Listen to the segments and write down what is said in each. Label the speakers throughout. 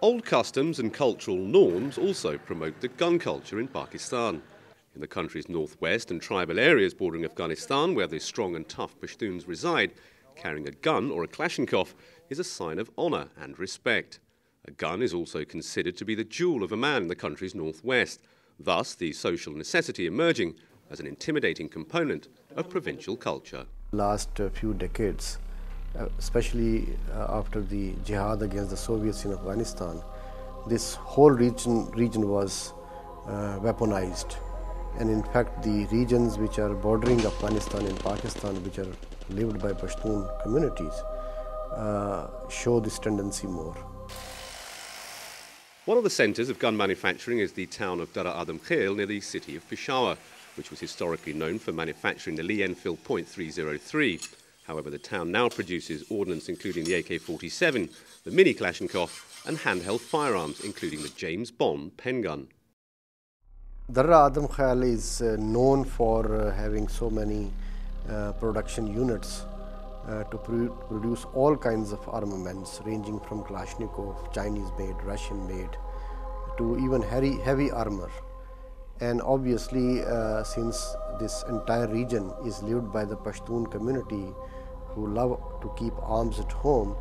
Speaker 1: Old customs and cultural norms also promote the gun culture in Pakistan. In the country's northwest and tribal areas bordering Afghanistan, where the strong and tough Pashtuns reside, carrying a gun or a Kalashnikov is a sign of honour and respect. A gun is also considered to be the jewel of a man in the country's northwest, thus the social necessity emerging as an intimidating component of provincial culture.
Speaker 2: Last few decades, especially after the jihad against the Soviets in Afghanistan, this whole region was weaponized. And in fact, the regions which are bordering Afghanistan and Pakistan, which are lived by Pashtun communities, show this tendency more.
Speaker 1: One of the centres of gun manufacturing is the town of Dara Adam Khail near the city of Peshawar, which was historically known for manufacturing the Lee-Enfield .303. However, the town now produces ordnance including the AK-47, the Mini Kalashnikov and handheld firearms including the James Bond pen gun.
Speaker 2: Dara Adam Khail is known for having so many production units to produce all kinds of armaments, ranging from Kalashnikov, Chinese-made, Russian-made, to even heavy armor. And obviously, since this entire region is lived by the Pashtun community who love to keep arms at home,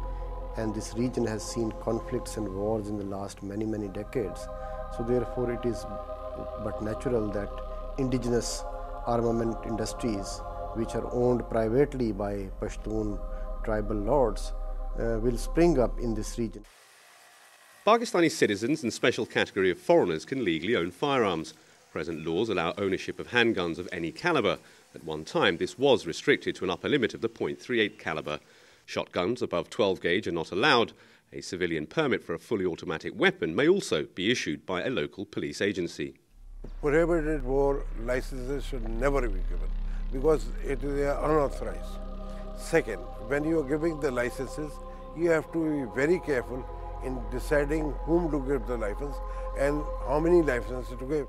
Speaker 2: and this region has seen conflicts and wars in the last many decades, so therefore it is but natural that indigenous armament industries, which are owned privately by Pashtun tribal lords, will spring up in this region.
Speaker 1: Pakistani citizens and special category of foreigners can legally own firearms. Present laws allow ownership of handguns of any caliber. At one time, this was restricted to an upper limit of the .38 caliber. Shotguns above 12 gauge are not allowed. A civilian permit for a fully automatic weapon may also be issued by a local police agency.
Speaker 3: Prohibited war licenses should never be given because it is unauthorized. Second, when you are giving the licenses, you have to be very careful in deciding whom to give the license and how many licenses to give.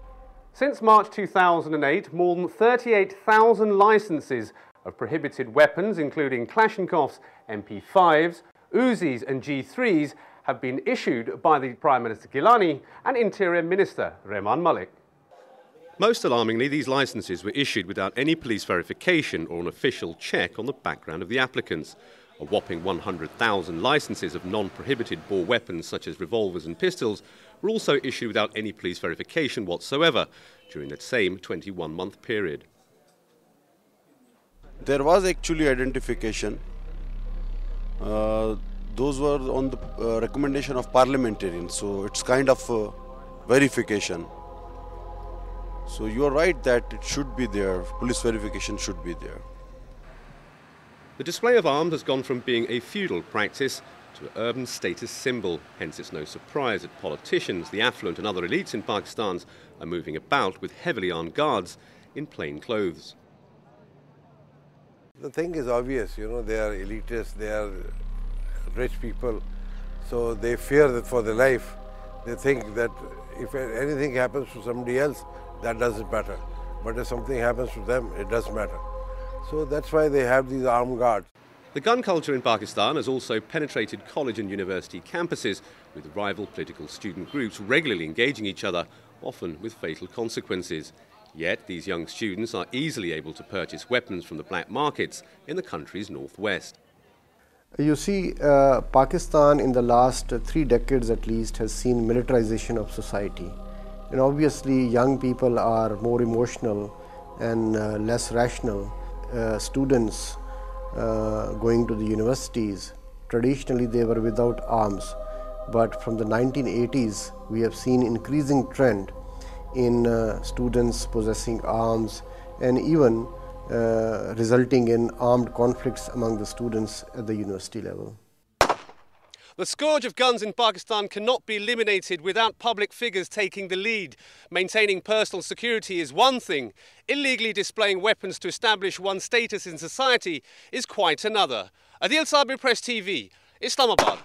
Speaker 1: Since March 2008, more than 38,000 licenses of prohibited weapons, including Kalashnikovs, MP5s, Uzis and G3s, have been issued by the Prime Minister Gilani and Interior Minister Rehman Malik. Most alarmingly, these licenses were issued without any police verification or an official check on the background of the applicants. A whopping 100,000 licenses of non-prohibited bore weapons such as revolvers and pistols were also issued without any police verification whatsoever during that same 21-month period.
Speaker 4: There was actually identification. Those were on the recommendation of parliamentarians, so it's kind of verification. So you are right that it should be there, police verification should be there.
Speaker 1: The display of arms has gone from being a feudal practice to an urban status symbol. Hence it's no surprise that politicians, the affluent and other elites in Pakistan are moving about with heavily armed guards in plain clothes.
Speaker 3: The thing is obvious, you know, they are elitists, they are rich people, so they fear that for their life. They think that if anything happens to somebody else, that doesn't matter. But if something happens to them, it does matter. So that's why they have these armed guards.
Speaker 1: The gun culture in Pakistan has also penetrated college and university campuses, with rival political student groups regularly engaging each other, often with fatal consequences. Yet these young students are easily able to purchase weapons from the black markets in the country's northwest.
Speaker 2: You see, Pakistan in the last 3 decades at least has seen militarization of society. And obviously young people are more emotional and less rational. Students going to the universities, traditionally they were without arms, but from the 1980s we have seen increasing trend in students possessing arms and even resulting in armed conflicts among the students at the university level.
Speaker 1: The scourge of guns in Pakistan cannot be eliminated without public figures taking the lead. Maintaining personal security is one thing. Illegally displaying weapons to establish one's status in society is quite another. Adil Sabir, Press TV, Islamabad.